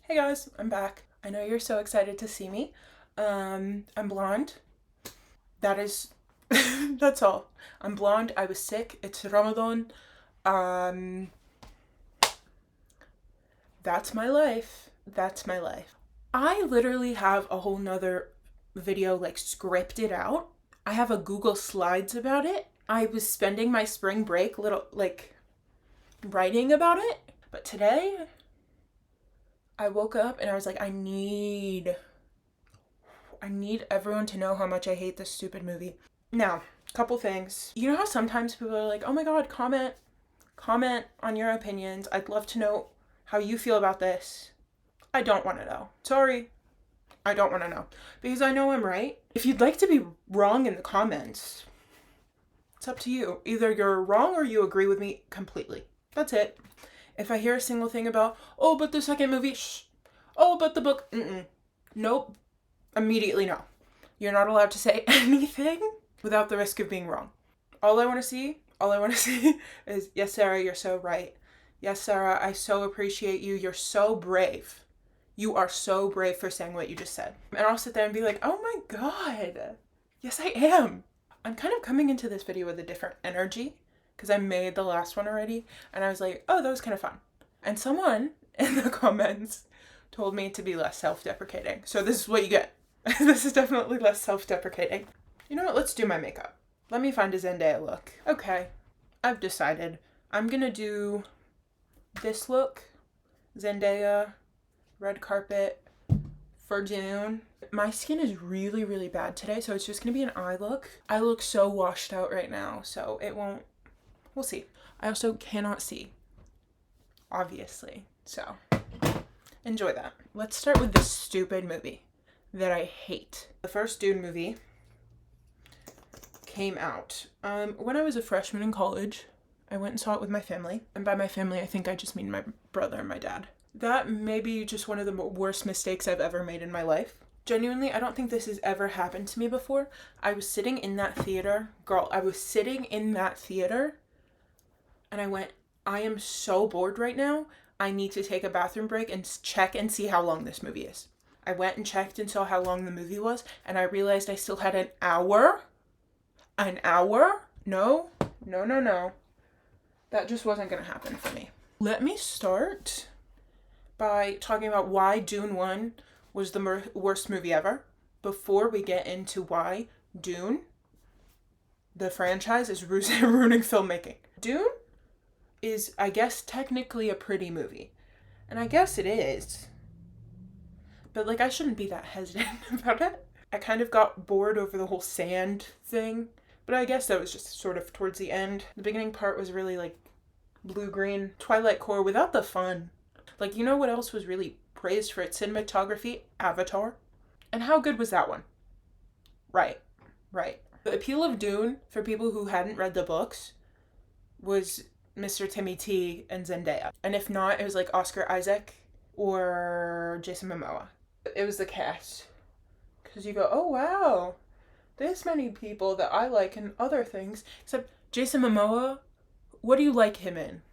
Hey guys, I'm back. I know you're so excited to see me. I'm blonde. That is, that's all. I'm blonde. I was sick. It's Ramadan. Um, that's my life. That's my life. I literally have a whole nother video like scripted out. I have a Google Slides about it. I was spending my spring break little like writing about it. But today I woke up and I was like, I need everyone to know how much I hate this stupid movie. Now, couple things. You know how sometimes people are like, oh my god, comment on your opinions. I'd love to know how you feel about this. I don't want to know. Sorry. I don't want to know. Because I know I'm right. If you'd like to be wrong in the comments, it's up to you. Either you're wrong or you agree with me completely. That's it. If I hear a single thing about, oh, but the second movie, oh, but the book, nope. Immediately no. You're not allowed to say anything without the risk of being wrong. All I want to see is, yes, Sarah, you're so right. Yes, Sarah, I so appreciate you. You're so brave. You are so brave for saying what you just said. And I'll sit there and be like, oh my god. Yes, I am. I'm kind of coming into this video with a different energy because I made the last one already. And I was like, oh, that was kind of fun. And someone in the comments told me to be less self-deprecating. So this is what you get. This is definitely less self-deprecating. You know what? Let's do my makeup. Let me find a Zendaya look. Okay, I've decided. I'm gonna do this look. Zendaya, red carpet for Dune. My skin is really, really bad today, so it's just gonna be an eye look. I look so washed out right now, so it won't... We'll see. I also cannot see, obviously, so enjoy that. Let's start with this stupid movie that I hate. The first Dune movie came out when I was a freshman in college. I went and saw it with my family. And by my family, I think I just mean my brother and my dad. That may be just one of the worst mistakes I've ever made in my life. Genuinely, I don't think this has ever happened to me before. I was sitting in that theater. Girl, I was sitting in that theater. And I went, I am so bored right now. I need to take a bathroom break and check and see how long this movie is. I went and checked and saw how long the movie was, and I realized I still had an hour. An hour? No. That just wasn't going to happen for me. Let me start by talking about why Dune 1 was the worst movie ever, before we get into why Dune, the franchise, is ruining filmmaking. Dune is, I guess, technically a pretty movie. And I guess it is. But, like, I shouldn't be that hesitant about it. I kind of got bored over the whole sand thing. But I guess that was just sort of towards the end. The beginning part was really, like, blue-green Twilight core without the fun. Like, you know what else was really praised for its cinematography? Avatar. And how good was that one? Right. The appeal of Dune, for people who hadn't read the books, was Mr. Timmy T and Zendaya. And if not, it was, like, Oscar Isaac or Jason Momoa. It was the cast. Because you go, oh wow, this many people that I like in other things. Except Jason Momoa, what do you like him in?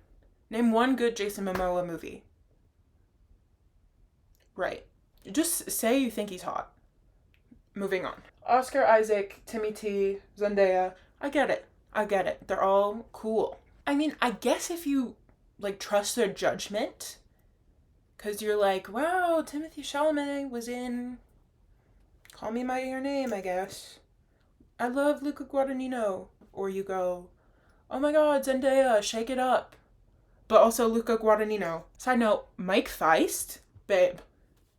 Name one good Jason Momoa movie. Right. Just say you think he's hot. Moving on. Oscar Isaac, Timmy T, Zendaya. I get it. They're all cool. I mean, I guess if you, like, trust their judgment, because you're like, wow, Timothée Chalamet was in Call Me By Your Name, I guess. I love Luca Guadagnino. Or you go, oh my god, Zendaya, shake it up. But also Luca Guadagnino. Side note, Mike Feist, babe,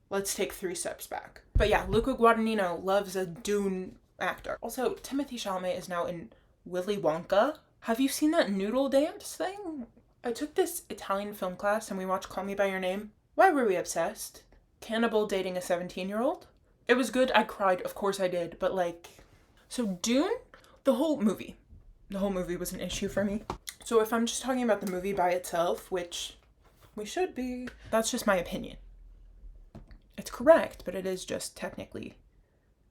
let's take 3 steps back. But yeah, Luca Guadagnino loves a Dune actor. Also, Timothée Chalamet is now in Willy Wonka. Have you seen that noodle dance thing? I took this Italian film class and we watched Call Me By Your Name. Why were we obsessed? Cannibal dating a 17-year-old? It was good. I cried. Of course I did. But, like... So, Dune? The whole movie was an issue for me. So if I'm just talking about the movie by itself, which we should be, that's just my opinion. It's correct, but it is just technically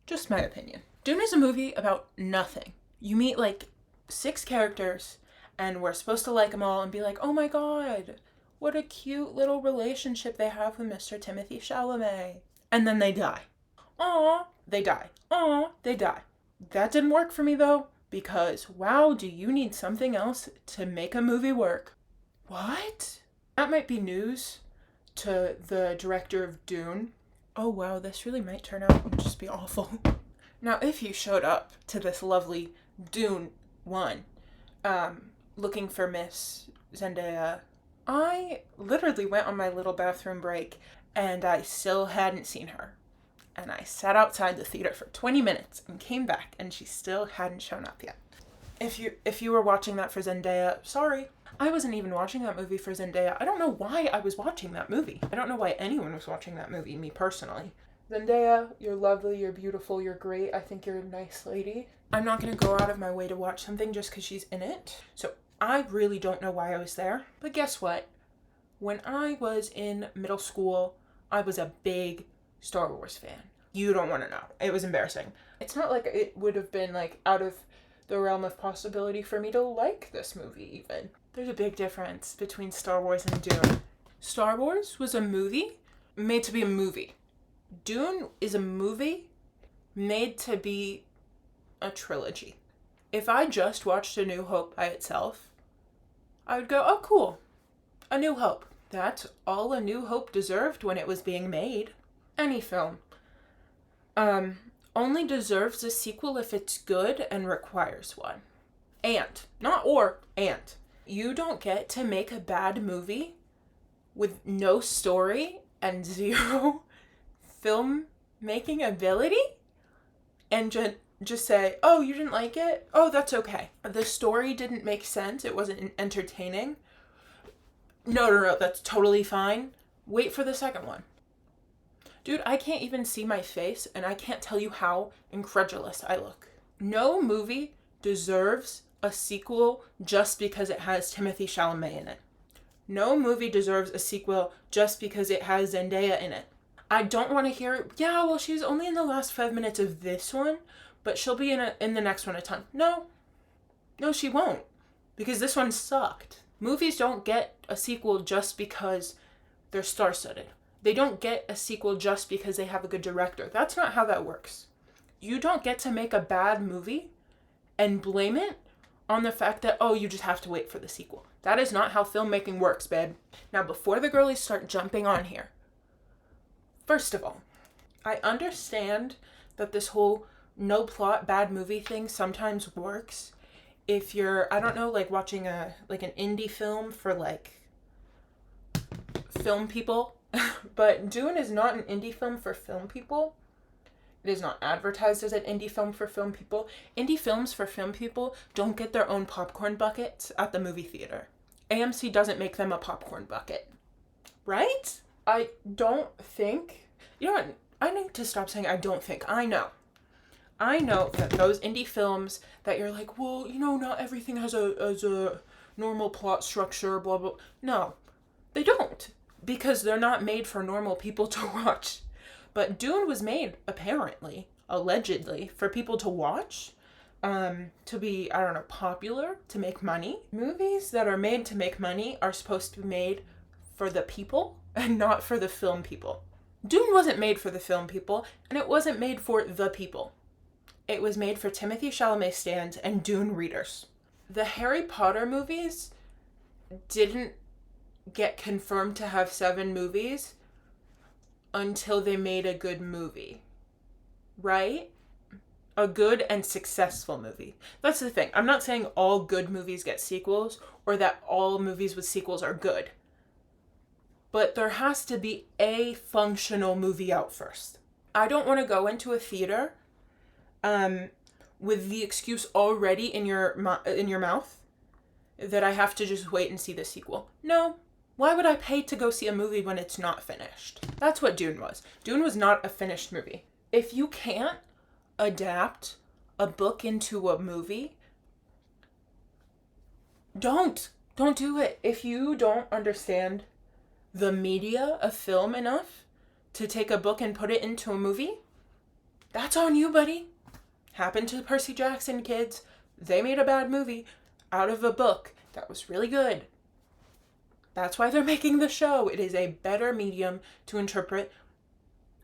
just my opinion. Dune is a movie about nothing. You meet, like, 6 characters, and we're supposed to like them all and be like, oh my god, what a cute little relationship they have with Mr. Timothy Chalamet. And then they die. Aw, they die. Aw, they die. That didn't work for me though, because wow, do you need something else to make a movie work? What? That might be news to the director of Dune. Oh wow, this really might turn out and just be awful. Now, if you showed up to this lovely Dune 1, looking for Miss Zendaya, I literally went on my little bathroom break and I still hadn't seen her. And I sat outside the theater for 20 minutes and came back and she still hadn't shown up yet. If you were watching that for Zendaya, sorry. I wasn't even watching that movie for Zendaya. I don't know why I was watching that movie. I don't know why anyone was watching that movie, me personally. Zendaya, you're lovely, you're beautiful, you're great. I think you're a nice lady. I'm not going to go out of my way to watch something just because she's in it. So I really don't know why I was there. But guess what? When I was in middle school, I was a big Star Wars fan. You don't want to know. It was embarrassing. It's not like it would have been like out of the realm of possibility for me to like this movie even. There's a big difference between Star Wars and Dune. Star Wars was a movie made to be a movie. Dune is a movie made to be a trilogy. If I just watched A New Hope by itself, I would go, oh cool, A New Hope. That's all A New Hope deserved when it was being made. Any film only deserves a sequel if it's good and requires one. And. You don't get to make a bad movie with no story and zero filmmaking ability and just say, oh, you didn't like it? Oh, that's okay. The story didn't make sense. It wasn't entertaining. No, that's totally fine. Wait for the second one. Dude, I can't even see my face, and I can't tell you how incredulous I look. No movie deserves a sequel just because it has Timothy Chalamet in it. No movie deserves a sequel just because it has Zendaya in it. I don't want to hear, yeah, well, she's only in the last 5 minutes of this one, but she'll be in the next one a ton. No, she won't, because this one sucked. Movies don't get a sequel just because they're star-studded. They don't get a sequel just because they have a good director. That's not how that works. You don't get to make a bad movie and blame it on the fact that, oh, you just have to wait for the sequel. That is not how filmmaking works, babe. Now, before the girlies start jumping on here, first of all, I understand that this whole no plot, bad movie thing sometimes works if you're, I don't know, like watching an indie film for like film people. But Dune is not an indie film for film people. It is not advertised as an indie film for film people. Indie films for film people don't get their own popcorn buckets at the movie theater. AMC doesn't make them a popcorn bucket. Right? I don't think... You know what? I need to stop saying I don't think. I know that those indie films that you're like, well, you know, not everything has a normal plot structure, blah, blah. No, they don't. Because they're not made for normal people to watch. But Dune was made, apparently, allegedly, for people to watch, to be, I don't know, popular, to make money. Movies that are made to make money are supposed to be made for the people and not for the film people. Dune wasn't made for the film people, and it wasn't made for the people. It was made for Timothy Chalamet stans and Dune readers. The Harry Potter movies didn't get confirmed to have 7 movies until they made a good movie, right? A good and successful movie. That's the thing. I'm not saying all good movies get sequels or that all movies with sequels are good. But there has to be a functional movie out first. I don't want to go into a theater with the excuse already in your mouth that I have to just wait and see the sequel. No. Why would I pay to go see a movie when it's not finished? That's what Dune was. Dune was not a finished movie. If you can't adapt a book into a movie, don't do it. If you don't understand the media of film enough to take a book and put it into a movie, that's on you, buddy. Happened to Percy Jackson kids. They made a bad movie out of a book that was really good. That's why they're making the show. It is a better medium to interpret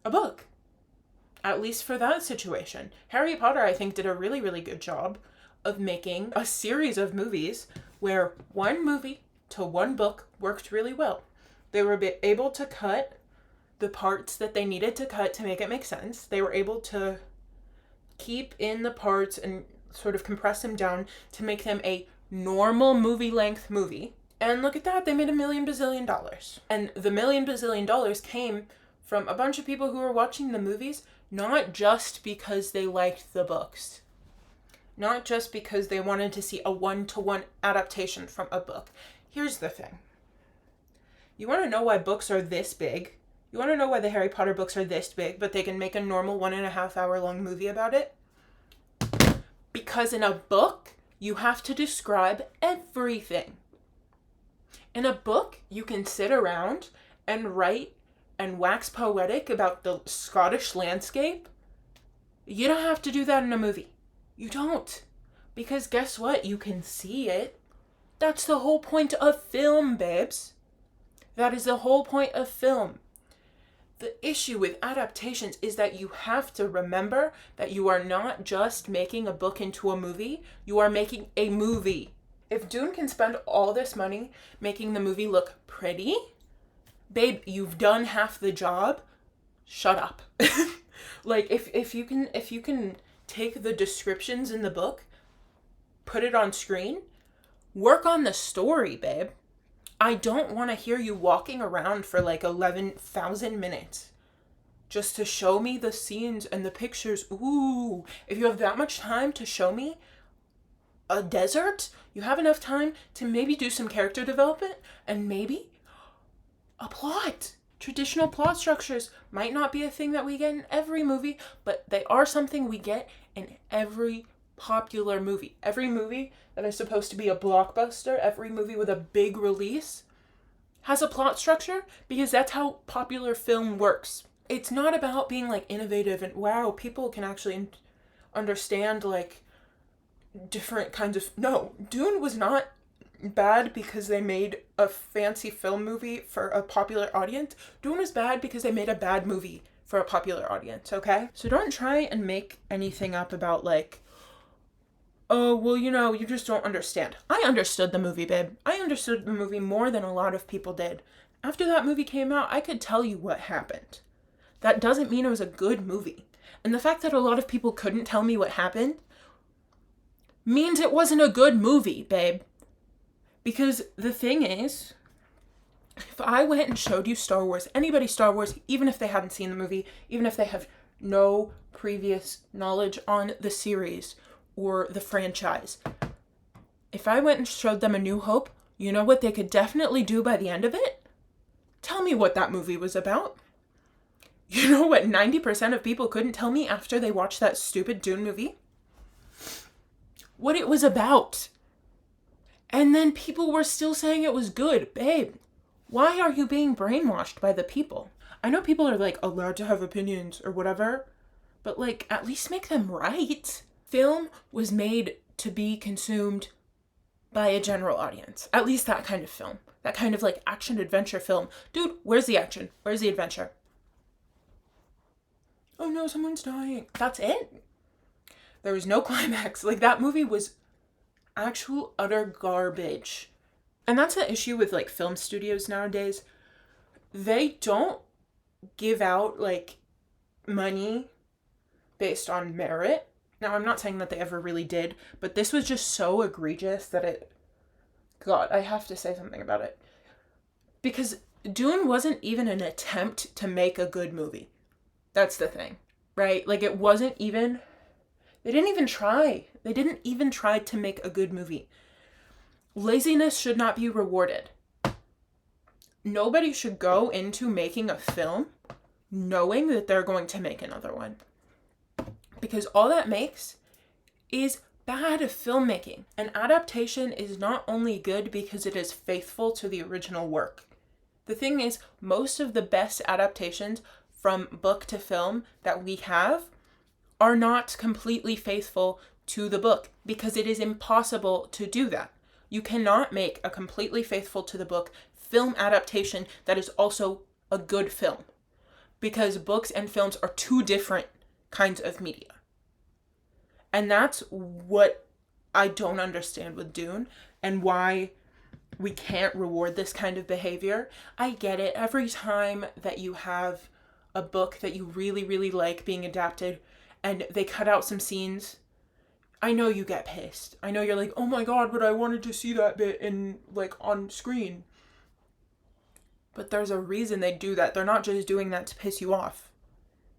a book. At least for that situation. Harry Potter, I think, did a really, really good job of making a series of movies where one movie to one book worked really well. They were able to cut the parts that they needed to cut to make it make sense. They were able to keep in the parts and sort of compress them down to make them a normal movie length movie. And look at that, they made $1 million bazillion. And the $1 million bazillion came from a bunch of people who were watching the movies, not just because they liked the books. Not just because they wanted to see a one-to-one adaptation from a book. Here's the thing. You want to know why books are this big? You want to know why the Harry Potter books are this big, but they can make a normal 1.5 hour long movie about it? Because in a book, you have to describe everything. In a book, you can sit around and write and wax poetic about the Scottish landscape. You don't have to do that in a movie. You don't. Because guess what? You can see it. That's the whole point of film, babes. That is the whole point of film. The issue with adaptations is that you have to remember that you are not just making a book into a movie, you are making a movie. If Dune can spend all this money making the movie look pretty, babe, you've done half the job. Shut up. Like if you can take the descriptions in the book, put it on screen, work on the story, babe. I don't want to hear you walking around for like 11,000 minutes just to show me the scenes and the pictures. Ooh, if you have that much time to show me a desert, you have enough time to maybe do some character development and maybe a plot. Traditional plot structures might not be a thing that we get in every movie, but they are something we get in every popular movie. Every movie that is supposed to be a blockbuster, every movie with a big release has a plot structure because that's how popular film works. It's not about being like innovative and wow, people can actually understand like different kinds of... No, Dune was not bad because they made a fancy film movie for a popular audience. Dune was bad because they made a bad movie for a popular audience, okay? So don't try and make anything up about like, oh, well, you know, you just don't understand. I understood the movie, babe. I understood the movie more than a lot of people did. After that movie came out, I could tell you what happened. That doesn't mean it was a good movie. And the fact that a lot of people couldn't tell me what happened means it wasn't a good movie, babe. Because the thing is, if I went and showed you Star Wars, anybody Star Wars, even if they hadn't seen the movie, even if they have no previous knowledge on the series or the franchise, if I went and showed them A New Hope, you know what they could definitely do by the end of it? Tell me what that movie was about. You know what 90% of people couldn't tell me after they watched that stupid Dune movie? What it was about. And then people were still saying it was good. Babe, why are you being brainwashed by the people? I know people are like allowed to have opinions or whatever, but like at least make them right. Film was made to be consumed by a general audience. At least that kind of film. That kind of like action adventure film. Dude, where's the action? Where's the adventure? Oh no, someone's dying. That's it. There was no climax. Like that movie was actual utter garbage. And that's the issue with like film studios nowadays. They don't give out like money based on merit. Now, I'm not saying that they ever really did, but this was just so egregious that it... God, I have to say something about it. Because Dune wasn't even an attempt to make a good movie. That's the thing, right? Like, it wasn't even... They didn't even try. They didn't even try to make a good movie. Laziness should not be rewarded. Nobody should go into making a film knowing that they're going to make another one. Because all that makes is bad filmmaking. An adaptation is not only good because it is faithful to the original work. The thing is, most of the best adaptations from book to film that we have are not completely faithful to the book because it is impossible to do that. You cannot make a completely faithful to the book film adaptation that is also a good film. Because books and films are two different kinds of media. And that's what I don't understand with Dune, and why we can't reward this kind of behavior. I get it. Every time that you have a book that you really, really like being adapted and they cut out some scenes, I know you get pissed. I know you're like, oh my god, but I wanted to see that bit in, like, on screen. But there's a reason they do that. They're not just doing that to piss you off.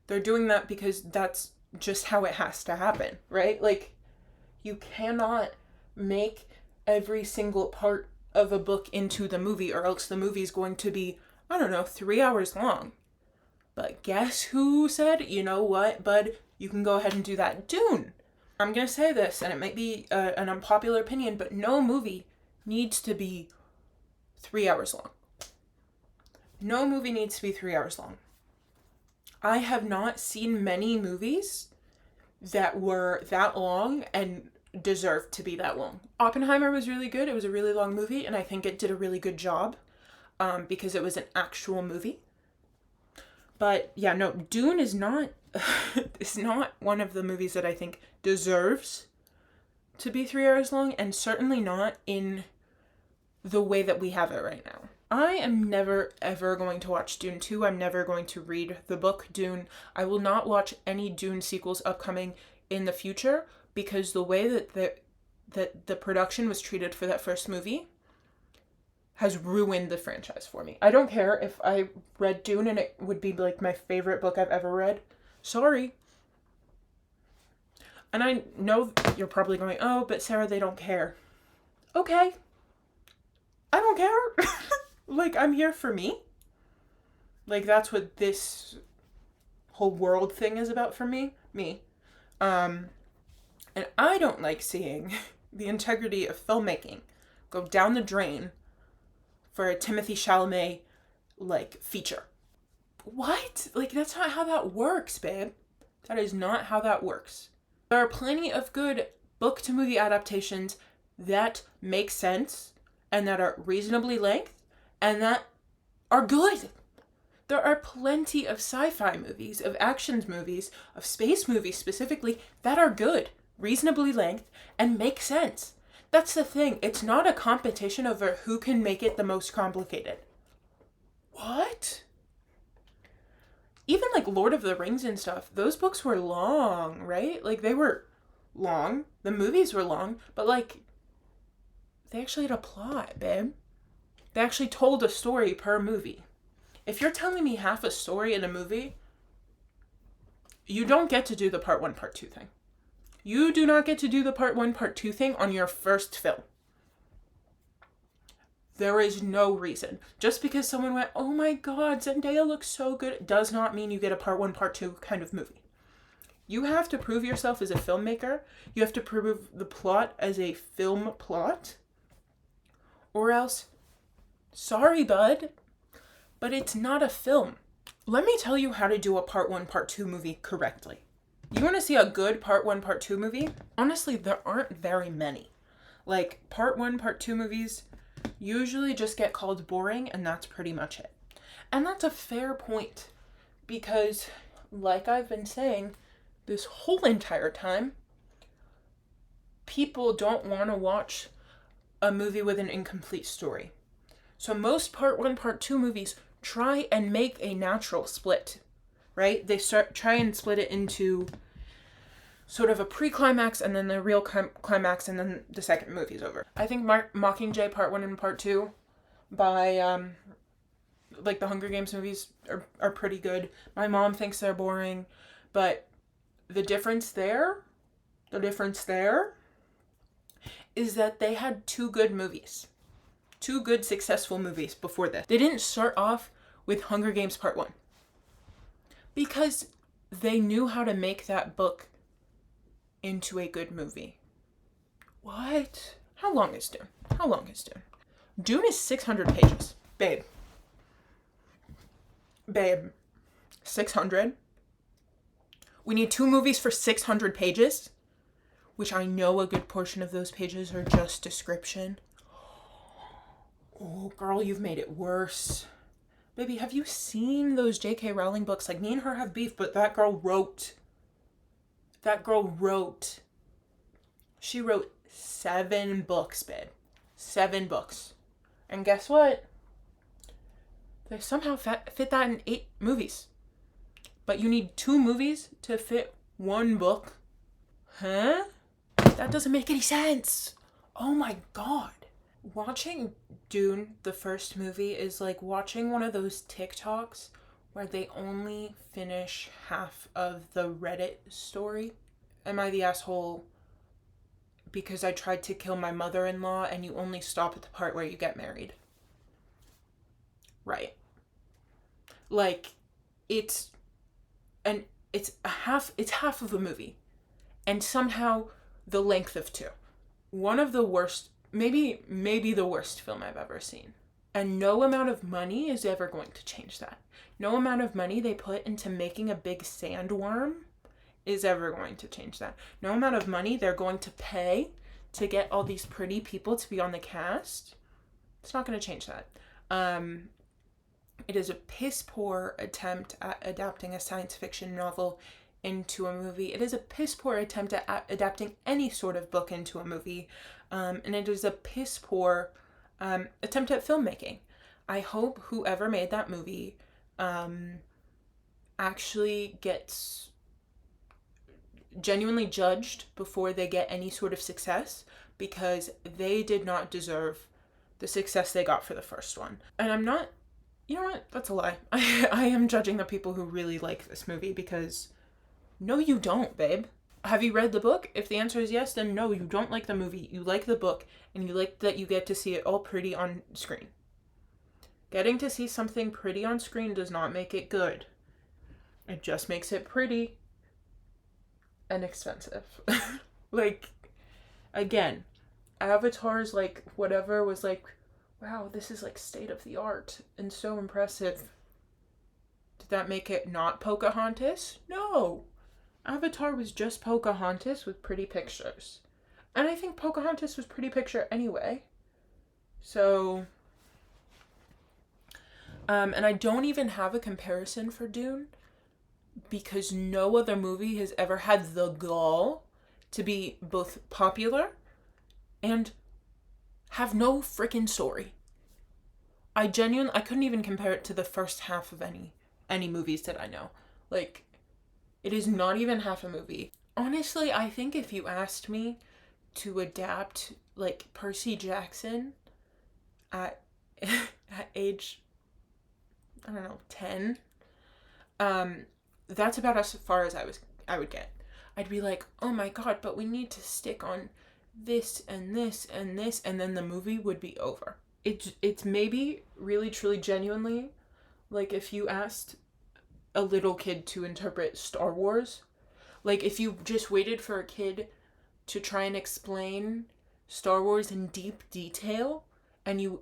They're doing that because that's just how it has to happen, right? Like, you cannot make every single part of a book into the movie, or else the movie's going to be, I don't know, 3 hours long. But guess who said, you know what, bud, you can go ahead and do that? Dune. I'm going to say this, and it might be an unpopular opinion, but no movie needs to be 3 hours long. No movie needs to be 3 hours long. I have not seen many movies that were that long and deserved to be that long. Oppenheimer was really good. It was a really long movie, and I think it did a really good job because it was an actual movie. But yeah, no, Dune is not it's not one of the movies that I think deserves to be 3 hours long, and certainly not in the way that we have it right now. I am never ever going to watch Dune 2. I'm never going to read the book Dune. I will not watch any Dune sequels upcoming in the future, because the way that the production was treated for that first movie has ruined the franchise for me. I don't care if I read Dune and it would be like my favorite book I've ever read. Sorry. And I know you're probably going, oh, but Sarah, they don't care. Okay. I don't care. Like, I'm here for me. Like, that's what this whole world thing is about for me. And I don't like seeing the integrity of filmmaking go down the drain for a Timothée Chalamet, like, feature. What? Like, that's not how that works, babe. That is not how that works. There are plenty of good book-to-movie adaptations that make sense and that are reasonably length and that are good. There are plenty of sci-fi movies, of action movies, of space movies specifically, that are good, reasonably length, and make sense. That's the thing. It's not a competition over who can make it the most complicated. What? Even like Lord of the Rings and stuff, those books were long, right? Like, they were long. The movies were long, but like, they actually had a plot, babe. They actually told a story per movie. If you're telling me half a story in a movie, you don't get to do the part 1, part 2 thing. You do not get to do the part 1, part 2 thing on your first film. There is no reason. Just because someone went, oh my god, Zendaya looks so good, does not mean you get a part 1, part 2 kind of movie. You have to prove yourself as a filmmaker. You have to prove the plot as a film plot. Or else, sorry, bud, but it's not a film. Let me tell you how to do a part 1, part 2 movie correctly. You want to see a good part 1, part 2 movie? Honestly, there aren't very many. Like, part 1, part 2 movies usually just get called boring, and that's pretty much it. And that's a fair point, because, like I've been saying this whole entire time, people don't want to watch a movie with an incomplete story. So most part 1, part 2 movies try and make a natural split, right? They try and split it into sort of a pre-climax and then the real climax, and then the second movie's over. I think Mockingjay Part 1 and Part 2 by, like, the Hunger Games movies are pretty good. My mom thinks they're boring, but the difference there is that they had 2 good movies. 2 good, successful movies before this. They didn't start off with Hunger Games Part 1. Because they knew how to make that book into a good movie. What? How long is Dune? Dune is 600 pages. Babe. 600? We need 2 movies for 600 pages? Which I know a good portion of those pages are just description. Oh, girl, you've made it worse. Baby, have you seen those J.K. Rowling books? Like, me and her have beef, but that girl wrote. That girl wrote. She wrote 7 books, babe. 7 books. And guess what? They somehow fit that in 8 movies. But you need 2 movies to fit 1 book? Huh? That doesn't make any sense. Oh my god. Watching Dune, the first movie, is like watching one of those TikToks where they only finish half of the Reddit story. Am I the asshole because I tried to kill my mother-in-law and you only stop at the part where you get married? Right. Like, it's half of a movie. And somehow the length of 2. One of the worst, maybe the worst film I've ever seen. And no amount of money is ever going to change that. No amount of money they put into making a big sandworm is ever going to change that. No amount of money they're going to pay to get all these pretty people to be on the cast, it's not going to change that. It is a piss poor attempt at adapting a science fiction novel into a movie. It is a piss poor attempt at adapting any sort of book into a movie. And it is a piss poor attempt at filmmaking. I hope whoever made that movie actually gets genuinely judged before they get any sort of success, because they did not deserve the success they got for the first one. And I'm not, you know what, that's a lie. I am judging the people who really like this movie, because no, you don't, babe. Have you read the book? If the answer is yes, then no, you don't like the movie. You like the book, and you like that you get to see it all pretty on screen. Getting to see something pretty on screen does not make it good. It just makes it pretty and expensive. Like, again, Avatar's like whatever was like, wow, this is like state of the art and so impressive. Did that make it not Pocahontas? No. Avatar was just Pocahontas with pretty pictures. And I think Pocahontas was pretty picture anyway. So, and I don't even have a comparison for Dune, because no other movie has ever had the gall to be both popular and have no freaking story. I couldn't even compare it to the first half of any movies that I know. Like, it is not even half a movie. Honestly, I think if you asked me to adapt, like, Percy Jackson at age, I don't know, 10, that's about as far as I would get. I'd be like, oh my god, but we need to stick on this and this and this, and then the movie would be over. It's maybe really, truly, genuinely, like if you asked a little kid to interpret Star Wars, like if you just waited for a kid to try and explain Star Wars in deep detail, and you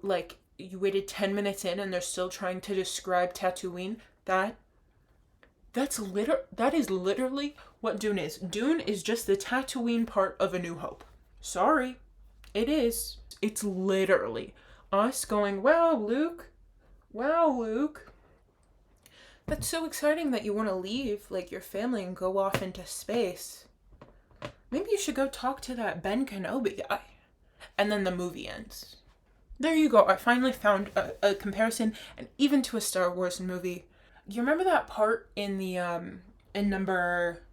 waited 10 minutes in and they're still trying to describe Tatooine, that is literally what Dune is. Dune is just the Tatooine part of A New Hope. Sorry. It is. It's literally us going, wow, Luke. That's so exciting that you want to leave, like, your family and go off into space. Maybe you should go talk to that Ben Kenobi guy. And then the movie ends. There you go. I finally found a comparison, and even to a Star Wars movie. You remember that part in the, in number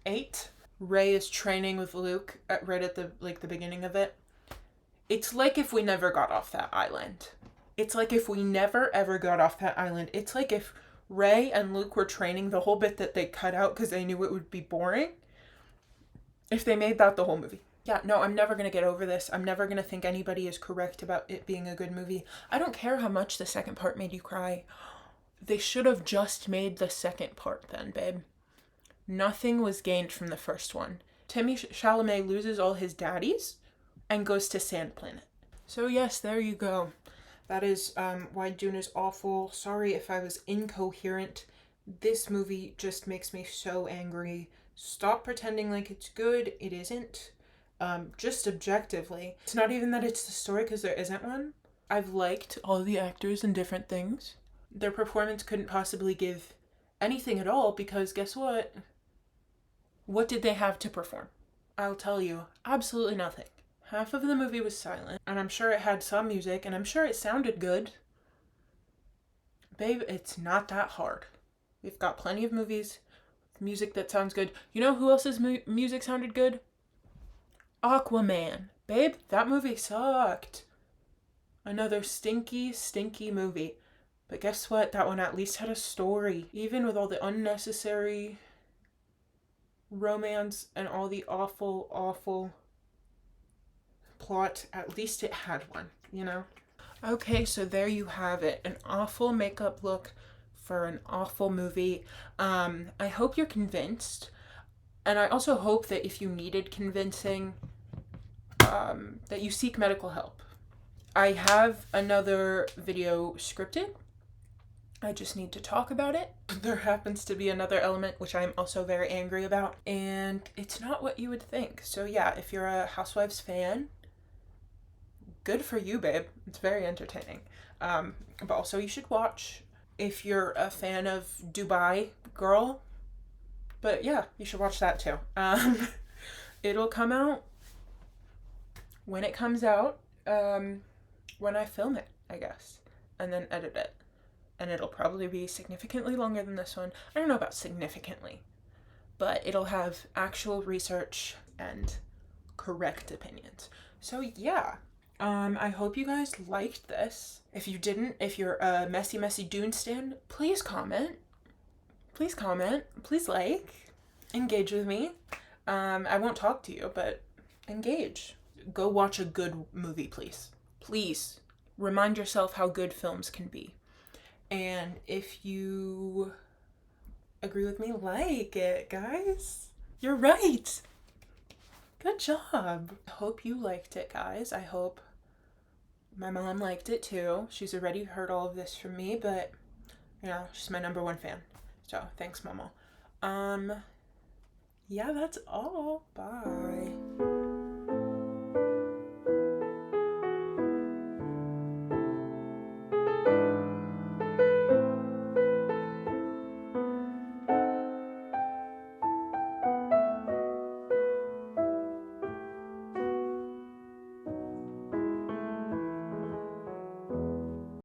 8? Rey is training with Luke right at the beginning of it. It's like if we never got off that island. It's like if we never ever got off that island. It's like if Rey and Luke were training, the whole bit that they cut out because they knew it would be boring, if they made that the whole movie. Yeah, no, I'm never going to get over this. I'm never going to think anybody is correct about it being a good movie. I don't care how much the second part made you cry. They should have just made the second part then, babe. Nothing was gained from the first one. Timothée Chalamet loses all his daddies and goes to Sand Planet. So yes, there you go. That is why Dune is awful. Sorry if I was incoherent. This movie just makes me so angry. Stop pretending like it's good. It isn't. just objectively. It's not even that it's the story, because there isn't one. I've liked all the actors in different things. Their performance couldn't possibly give anything at all, because guess what? What did they have to perform? I'll tell you, absolutely nothing. Half of the movie was silent, and I'm sure it had some music, and I'm sure it sounded good. Babe, it's not that hard. We've got plenty of movies with music that sounds good. You know who else's music sounded good? Aquaman. Babe, that movie sucked. Another stinky, stinky movie. But guess what? That one at least had a story. Even with all the unnecessary romance and all the awful, awful plot, at least it had one, you know? Okay, so there you have it. An awful makeup look for an awful movie. I hope you're convinced. And I also hope that if you needed convincing, that you seek medical help. I have another video scripted. I just need to talk about it. There happens to be another element which I'm also very angry about, and it's not what you would think. So yeah, if you're a Housewives fan, good for you, babe. It's very entertaining. But also you should watch if you're a fan of Dubai Girl. But yeah, you should watch that too. It'll come out when it comes out, when I film it, I guess, and then edit it. And it'll probably be significantly longer than this one. I don't know about significantly, but it'll have actual research and correct opinions. So yeah, I hope you guys liked this. If you didn't, if you're a messy, messy Dune stan, please comment. Please comment. Please like. Engage with me. I won't talk to you, but engage. Go watch a good movie, please. Please. Remind yourself how good films can be. And if you agree with me, like it, guys. You're right. Good job. I hope you liked it, guys. I hope my mom liked it too. She's already heard all of this from me, but you know, she's my number one fan. So thanks, Mama. Yeah, that's all. Bye.